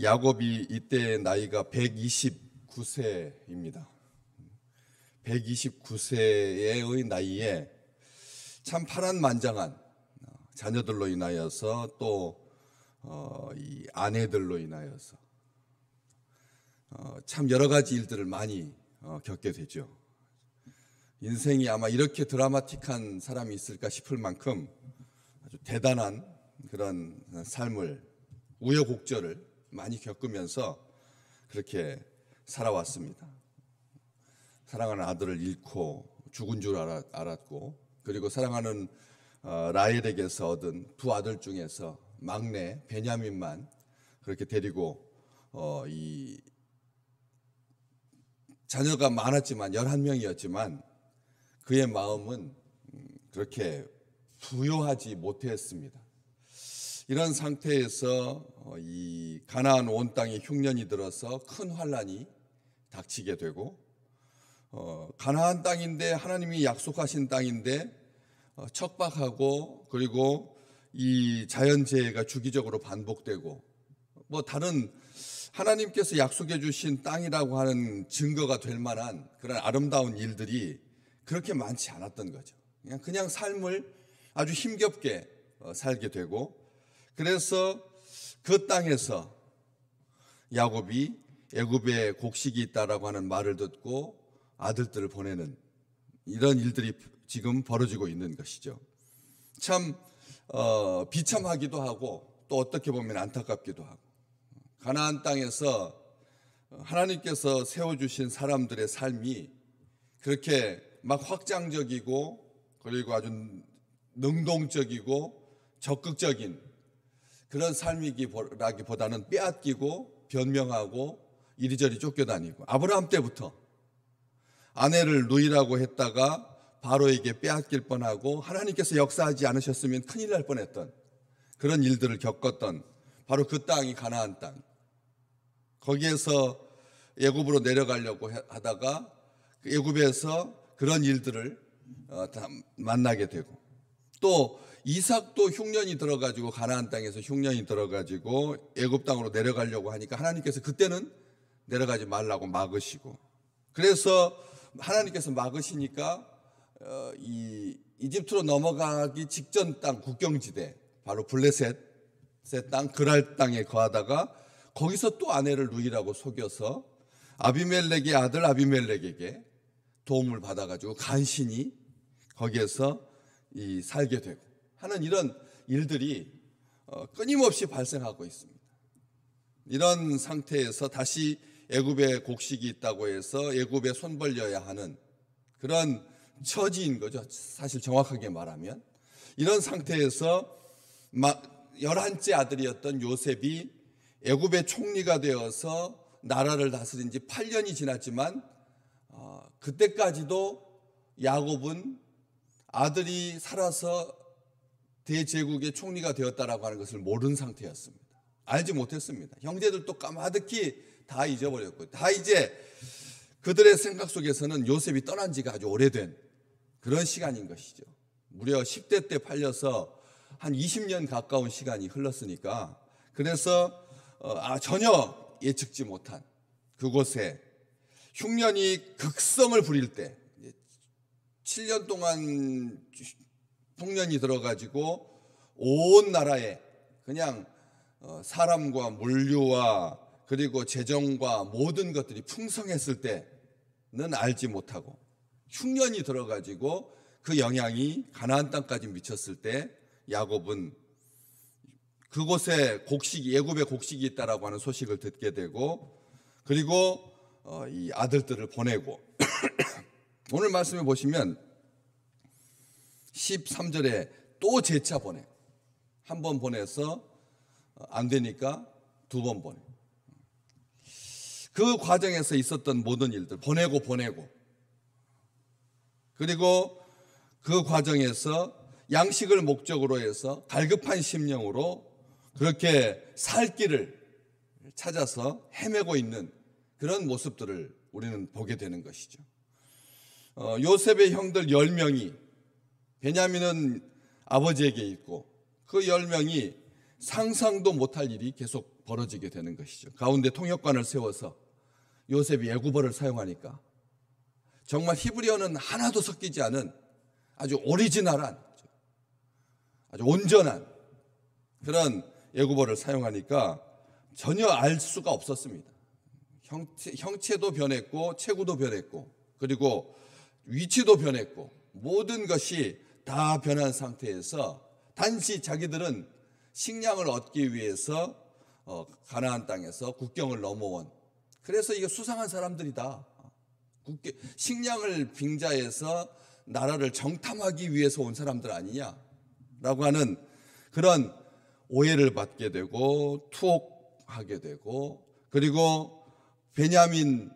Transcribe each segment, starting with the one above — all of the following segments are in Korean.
야곱이 이때 나이가 129세입니다. 129세의 나이에 참 파란만장한 자녀들로 인하여서 또 이 아내들로 인하여서 참 여러 가지 일들을 많이 겪게 되죠. 인생이 아마 이렇게 드라마틱한 사람이 있을까 싶을 만큼 아주 대단한 그런 삶을, 우여곡절을 많이 겪으면서 그렇게 살아왔습니다. 사랑하는 아들을 잃고 죽은 줄 알았고, 그리고 사랑하는 라헬에게서 얻은 두 아들 중에서 막내 베냐민만 그렇게 데리고 이 자녀가 많았지만 11명이었지만 그의 마음은 그렇게 부요하지 못했습니다. 이런 상태에서 이 가나안 온 땅에 흉년이 들어서 큰 환란이 닥치게 되고, 가나안 땅인데, 하나님이 약속하신 땅인데 척박하고, 그리고 이 자연재해가 주기적으로 반복되고, 뭐 다른 하나님께서 약속해 주신 땅이라고 하는 증거가 될 만한 그런 아름다운 일들이 그렇게 많지 않았던 거죠. 그냥 삶을 아주 힘겹게 살게 되고, 그래서 그 땅에서 야곱이 애굽에 곡식이 있다라고 하는 말을 듣고 아들들을 보내는 이런 일들이 지금 벌어지고 있는 것이죠. 참 비참하기도 하고 또 어떻게 보면 안타깝기도 하고, 가나안 땅에서 하나님께서 세워주신 사람들의 삶이 그렇게 막 확장적이고, 그리고 아주 능동적이고 적극적인 그런 삶이기보다는 빼앗기고 변명하고 이리저리 쫓겨다니고, 아브라함 때부터 아내를 누이라고 했다가 바로에게 빼앗길 뻔하고 하나님께서 역사하지 않으셨으면 큰일 날 뻔했던 그런 일들을 겪었던 바로 그 땅이 가나안 땅. 거기에서 애굽으로 내려가려고 하다가 애굽에서 그런 일들을 다 만나게 되고, 또 이삭도 흉년이 들어가지고 가나안 땅에서 흉년이 들어가지고 애굽 땅으로 내려가려고 하니까 하나님께서 그때는 내려가지 말라고 막으시고, 그래서 하나님께서 막으시니까 이 이집트로 넘어가기 직전 땅, 국경지대, 바로 블레셋의 땅, 그랄 땅에 거하다가 거기서 또 아내를 누이라고 속여서 아비멜렉의 아들 아비멜렉에게 도움을 받아가지고 간신히 거기에서 살게 되고 하는 이런 일들이 끊임없이 발생하고 있습니다. 이런 상태에서 다시 애굽에 곡식이 있다고 해서 애굽에 손 벌려야 하는 그런 처지인 거죠. 사실 정확하게 말하면 이런 상태에서 11째 아들이었던 요셉이 애굽의 총리가 되어서 나라를 다스린 지 8년이 지났지만 그때까지도 야곱은 아들이 살아서 대제국의 총리가 되었다라고 하는 것을 모르는 상태였습니다. 알지 못했습니다. 형제들도 까마득히 다 잊어버렸고, 다 이제 그들의 생각 속에서는 요셉이 떠난 지가 아주 오래된 그런 시간인 것이죠. 무려 10대 때 팔려서 한 20년 가까운 시간이 흘렀으니까, 그래서 전혀 예측지 못한 그곳에 흉년이 극성을 부릴 때 7년 동안 풍년이 들어가지고 온 나라에 그냥 사람과 물류와 그리고 재정과 모든 것들이 풍성했을 때는 알지 못하고, 흉년이 들어가지고 그 영향이 가나안 땅까지 미쳤을 때 야곱은 그곳에 애굽에 곡식이 있다라고 하는 소식을 듣게 되고, 그리고 이 아들들을 보내고 오늘 말씀에 보시면 13절에 또 재차 보내. 한 번 보내서 안 되니까 두 번 보내. 그 과정에서 있었던 모든 일들 보내고 그리고 그 과정에서 양식을 목적으로 해서 갈급한 심령으로 그렇게 살 길을 찾아서 헤매고 있는 그런 모습들을 우리는 보게 되는 것이죠. 요셉의 형들 10명이, 베냐민은 아버지에게 있고, 그 10명이 상상도 못할 일이 계속 벌어지게 되는 것이죠. 가운데 통역관을 세워서 요셉이 애굽어를 사용하니까 정말 히브리어는 하나도 섞이지 않은 아주 오리지널한, 아주 온전한 그런 애굽어를 사용하니까 전혀 알 수가 없었습니다. 형체도 변했고 체구도 변했고 그리고 위치도 변했고 모든 것이 다 변한 상태에서 단지 자기들은 식량을 얻기 위해서 가나안 땅에서 국경을 넘어온, 그래서 이게 수상한 사람들이다, 식량을 빙자해서 나라를 정탐하기 위해서 온 사람들 아니냐라고 하는 그런 오해를 받게 되고 투옥하게 되고, 그리고 베냐민을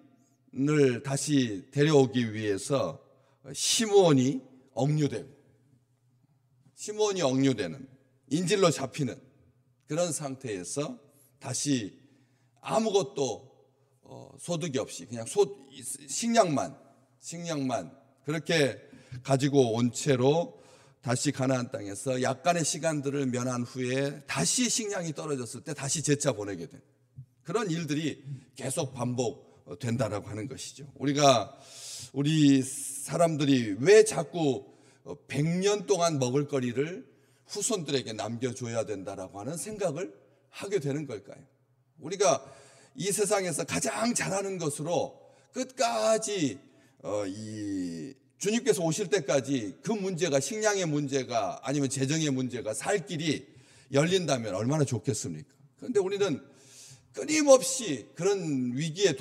다시 데려오기 위해서 시므온이 억류되는, 인질로 잡히는 그런 상태에서 다시 아무것도 소득이 없이 그냥 식량만 그렇게 가지고 온 채로 다시 가나안 땅에서 약간의 시간들을 면한 후에 다시 식량이 떨어졌을 때 다시 재차 보내게 된 그런 일들이 계속 반복된다라고 하는 것이죠. 우리 사람들이 왜 자꾸 100년 동안 먹을 거리를 후손들에게 남겨줘야 된다라고 하는 생각을 하게 되는 걸까요? 우리가 이 세상에서 가장 잘하는 것으로 끝까지 이 주님께서 오실 때까지 그 문제가, 식량의 문제가 아니면 재정의 문제가 살 길이 열린다면 얼마나 좋겠습니까? 그런데 우리는 끊임없이 그런 위기에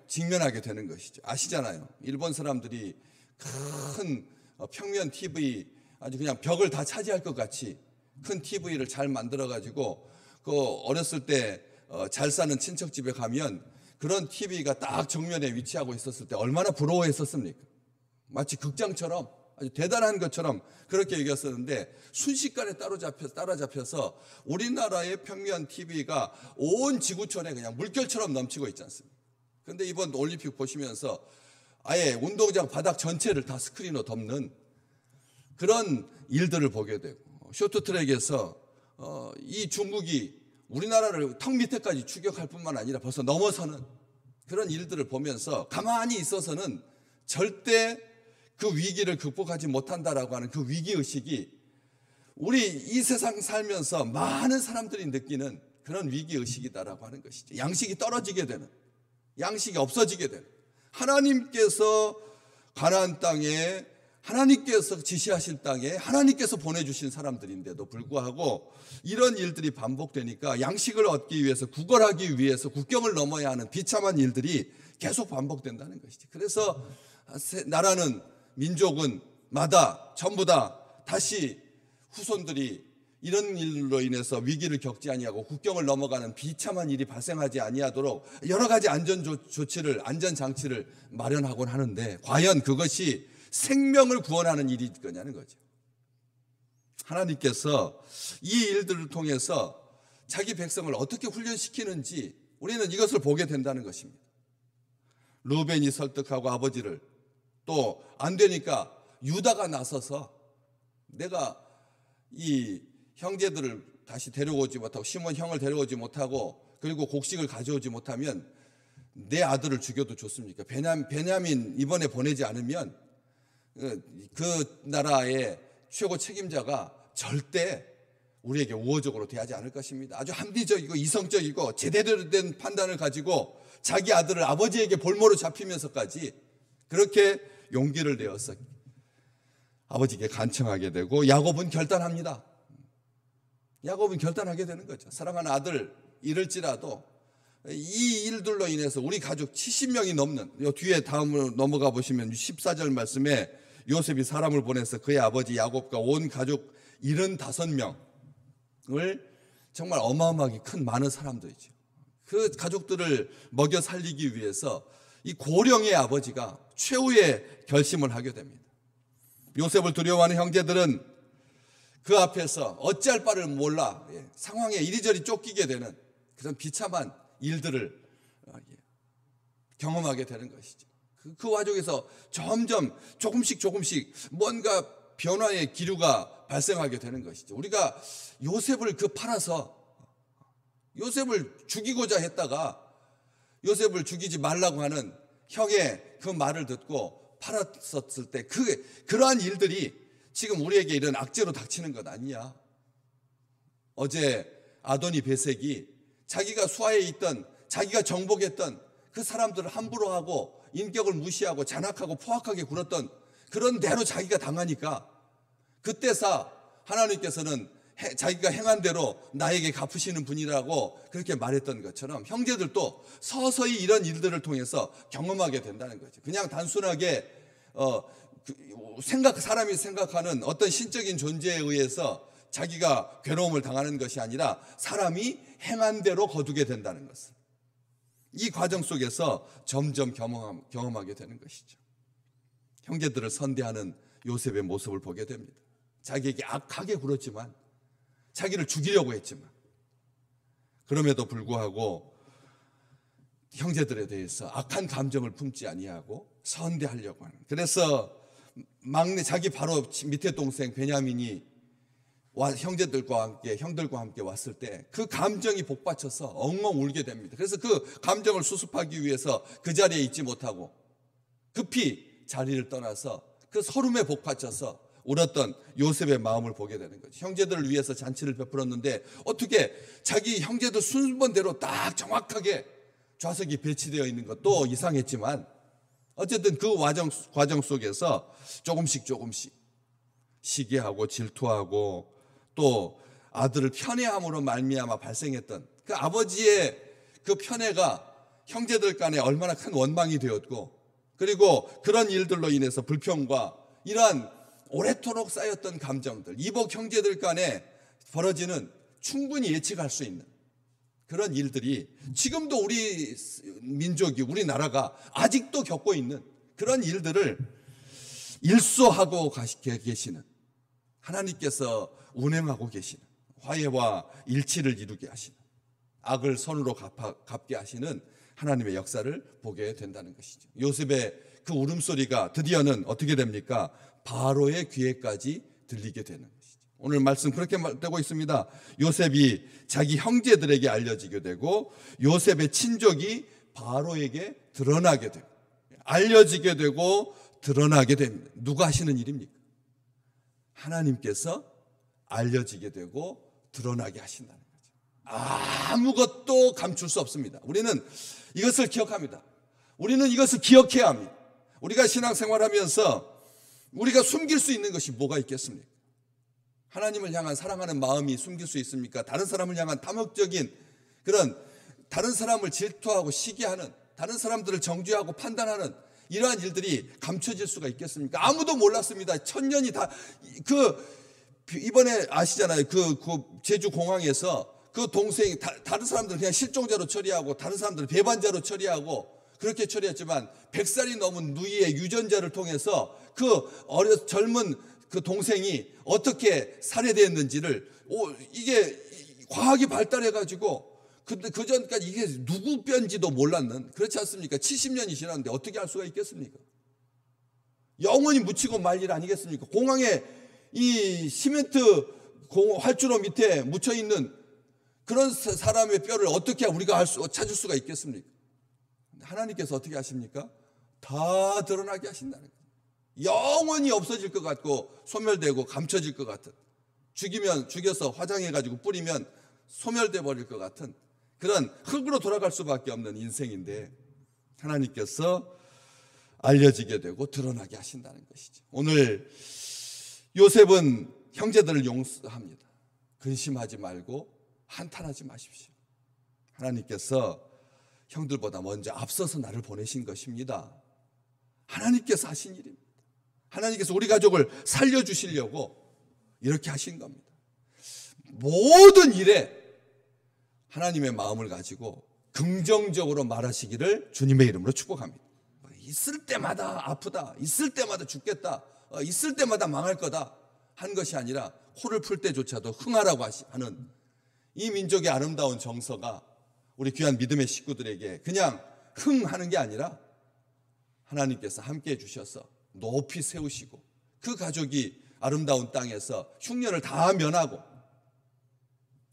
직면하게 되는 것이죠. 아시잖아요. 일본 사람들이 큰 평면 TV, 아주 그냥 벽을 다 차지할 것 같이 큰 TV를 잘 만들어가지고 그 어렸을 때 잘 사는 친척 집에 가면 그런 TV가 딱 정면에 위치하고 있었을 때 얼마나 부러워했었습니까? 마치 극장처럼 아주 대단한 것처럼 그렇게 여겼었는데 순식간에 따라잡혀서 우리나라의 평면 TV가 온 지구촌에 그냥 물결처럼 넘치고 있지 않습니까? 그런데 이번 올림픽 보시면서 아예 운동장 바닥 전체를 다 스크린으로 덮는 그런 일들을 보게 되고, 쇼트트랙에서 이 중국이 우리나라를 턱 밑에까지 추격할 뿐만 아니라 벌써 넘어서는 그런 일들을 보면서 가만히 있어서는 절대 그 위기를 극복하지 못한다라고 하는 그 위기의식이 우리 이 세상 살면서 많은 사람들이 느끼는 그런 위기의식이다라고 하는 것이죠. 양식이 떨어지게 되는, 양식이 없어지게 되는, 하나님께서 가나안 땅에, 하나님께서 지시하실 땅에 하나님께서 보내주신 사람들인데도 불구하고 이런 일들이 반복되니까 양식을 얻기 위해서, 구걸하기 위해서 국경을 넘어야 하는 비참한 일들이 계속 반복된다는 것이죠. 그래서 나라는, 민족은 마다 전부 다 다시 후손들이 이런 일로 인해서 위기를 겪지 아니하고 국경을 넘어가는 비참한 일이 발생하지 아니하도록 여러 가지 안전장치를 마련하곤 하는데, 과연 그것이 생명을 구원하는 일이 거냐는 거죠. 하나님께서 이 일들을 통해서 자기 백성을 어떻게 훈련시키는지 우리는 이것을 보게 된다는 것입니다. 르우벤이 설득하고 아버지를, 또 안 되니까 유다가 나서서 내가 이 형제들을 다시 데려오지 못하고, 시몬 형을 데려오지 못하고, 그리고 곡식을 가져오지 못하면 내 아들을 죽여도 좋습니까? 베냐민 이번에 보내지 않으면 그 나라의 최고 책임자가 절대 우리에게 우호적으로 대하지 않을 것입니다. 아주 합리적이고 이성적이고 제대로 된 판단을 가지고 자기 아들을 아버지에게 볼모로 잡히면서까지 그렇게 용기를 내어서 아버지에게 간청하게 되고, 야곱은 결단합니다. 야곱은 결단하게 되는 거죠. 사랑하는 아들 잃을지라도 이 일들로 인해서 우리 가족 70명이 넘는, 요 뒤에 다음으로 넘어가 보시면 14절 말씀에 요셉이 사람을 보내서 그의 아버지 야곱과 온 가족 75명을 정말 어마어마하게 큰 많은 사람들이죠. 그 가족들을 먹여 살리기 위해서 이 고령의 아버지가 최후의 결심을 하게 됩니다. 요셉을 두려워하는 형제들은 그 앞에서 어찌할 바를 몰라 상황에 이리저리 쫓기게 되는 그런 비참한 일들을 경험하게 되는 것이죠. 그 와중에서 점점 조금씩 뭔가 변화의 기류가 발생하게 되는 것이죠. 우리가 요셉을 팔아서 요셉을 죽이고자 했다가 요셉을 죽이지 말라고 하는 형의 그 말을 듣고 팔았었을 때 그러한 일들이 지금 우리에게 이런 악재로 닥치는 것 아니냐. 어제 아도니 베색이 자기가 수하에 있던, 자기가 정복했던 그 사람들을 함부로 하고 인격을 무시하고 잔악하고 포악하게 굴었던 그런 대로 자기가 당하니까 그때사 하나님께서는 자기가 행한 대로 나에게 갚으시는 분이라고 그렇게 말했던 것처럼 형제들도 서서히 이런 일들을 통해서 경험하게 된다는 거죠. 그냥 단순하게 사람이 생각하는 어떤 신적인 존재에 의해서 자기가 괴로움을 당하는 것이 아니라 사람이 행한 대로 거두게 된다는 것을 이 과정 속에서 점점 경험하게 되는 것이죠. 형제들을 선대하는 요셉의 모습을 보게 됩니다. 자기에게 악하게 굴었지만, 자기를 죽이려고 했지만, 그럼에도 불구하고 형제들에 대해서 악한 감정을 품지 아니하고 선대하려고 하는. 그래서 막내 자기 바로 밑에 동생 베냐민이 형들과 함께 왔을 때 그 감정이 복받쳐서 엉엉 울게 됩니다. 그래서 그 감정을 수습하기 위해서 그 자리에 있지 못하고 급히 자리를 떠나서 그 서름에 복받쳐서 울었던 요셉의 마음을 보게 되는 거죠. 형제들을 위해서 잔치를 베풀었는데 어떻게 자기 형제들 순번대로 딱 정확하게 좌석이 배치되어 있는 것도 이상했지만 어쨌든 그 과정 속에서 조금씩 시기하고 질투하고 또 아들을 편애함으로 말미암아 발생했던 그 아버지의 그 편애가 형제들 간에 얼마나 큰 원망이 되었고, 그리고 그런 일들로 인해서 불평과 이러한 오래도록 쌓였던 감정들, 이복 형제들 간에 벌어지는 충분히 예측할 수 있는 그런 일들이 지금도 우리 민족이, 우리나라가 아직도 겪고 있는 그런 일들을 일소하고 계시는 하나님께서 운행하고 계시는, 화해와 일치를 이루게 하시는, 악을 선으로 갚게 하시는 하나님의 역사를 보게 된다는 것이죠. 요셉의 그 울음소리가 드디어는 어떻게 됩니까? 바로의 귀에까지 들리게 되는 것이죠. 오늘 말씀 그렇게 되고 있습니다. 요셉이 자기 형제들에게 알려지게 되고 요셉의 친족이 바로에게 드러나게 되고, 알려지게 되고 드러나게 됩니다. 누가 하시는 일입니까? 하나님께서 알려지게 되고 드러나게 하신다는 거죠. 아무것도 감출 수 없습니다. 우리는 이것을 기억합니다. 우리는 이것을 기억해야 합니다. 우리가 신앙생활하면서 우리가 숨길 수 있는 것이 뭐가 있겠습니까? 하나님을 향한 사랑하는 마음이 숨길 수 있습니까? 다른 사람을 향한 탐욕적인 그런, 다른 사람을 질투하고 시기하는, 다른 사람들을 정죄하고 판단하는 이러한 일들이 감춰질 수가 있겠습니까? 아무도 몰랐습니다. 천년이 다 이번에 아시잖아요. 그 제주 공항에서 그 동생이 다른 사람들 그냥 실종자로 처리하고 다른 사람들 배반자로 처리하고 그렇게 처리했지만 100살이 넘은 누이의 유전자를 통해서 그 젊은 그 동생이 어떻게 살해되었는지를 이게 과학이 발달해가지고 그 전까지 이게 누구 뼈인지도 몰랐는, 그렇지 않습니까? 70년이 지났는데 어떻게 할 수가 있겠습니까? 영원히 묻히고 말 일 아니겠습니까? 공항에 이 시멘트 활주로 밑에 묻혀있는 그런 사람의 뼈를 어떻게 우리가 찾을 수가 있겠습니까? 하나님께서 어떻게 하십니까? 다 드러나게 하신다는 거예요. 영원히 없어질 것 같고 소멸되고 감춰질 것 같은, 죽여서 화장해가지고 뿌리면 소멸돼 버릴 것 같은 그런 흙으로 돌아갈 수밖에 없는 인생인데 하나님께서 알려지게 되고 드러나게 하신다는 것이죠. 오늘 요셉은 형제들을 용서합니다. 근심하지 말고 한탄하지 마십시오. 하나님께서 형들보다 먼저 앞서서 나를 보내신 것입니다. 하나님께서 하신 일입니다. 하나님께서 우리 가족을 살려주시려고 이렇게 하신 겁니다. 모든 일에 하나님의 마음을 가지고 긍정적으로 말하시기를 주님의 이름으로 축복합니다. 있을 때마다 아프다, 있을 때마다 죽겠다, 있을 때마다 망할 거다 한 것이 아니라 코를 풀 때조차도 흥하라고 하는 이 민족의 아름다운 정서가 우리 귀한 믿음의 식구들에게 그냥 흥하는 게 아니라 하나님께서 함께 해주셔서 높이 세우시고 그 가족이 아름다운 땅에서 흉년을 다 면하고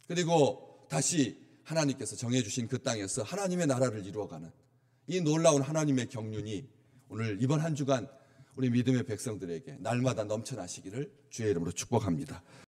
그리고 다시 하나님께서 정해주신 그 땅에서 하나님의 나라를 이루어가는 이 놀라운 하나님의 경륜이 오늘 이번 한 주간 우리 믿음의 백성들에게 날마다 넘쳐나시기를 주의 이름으로 축복합니다.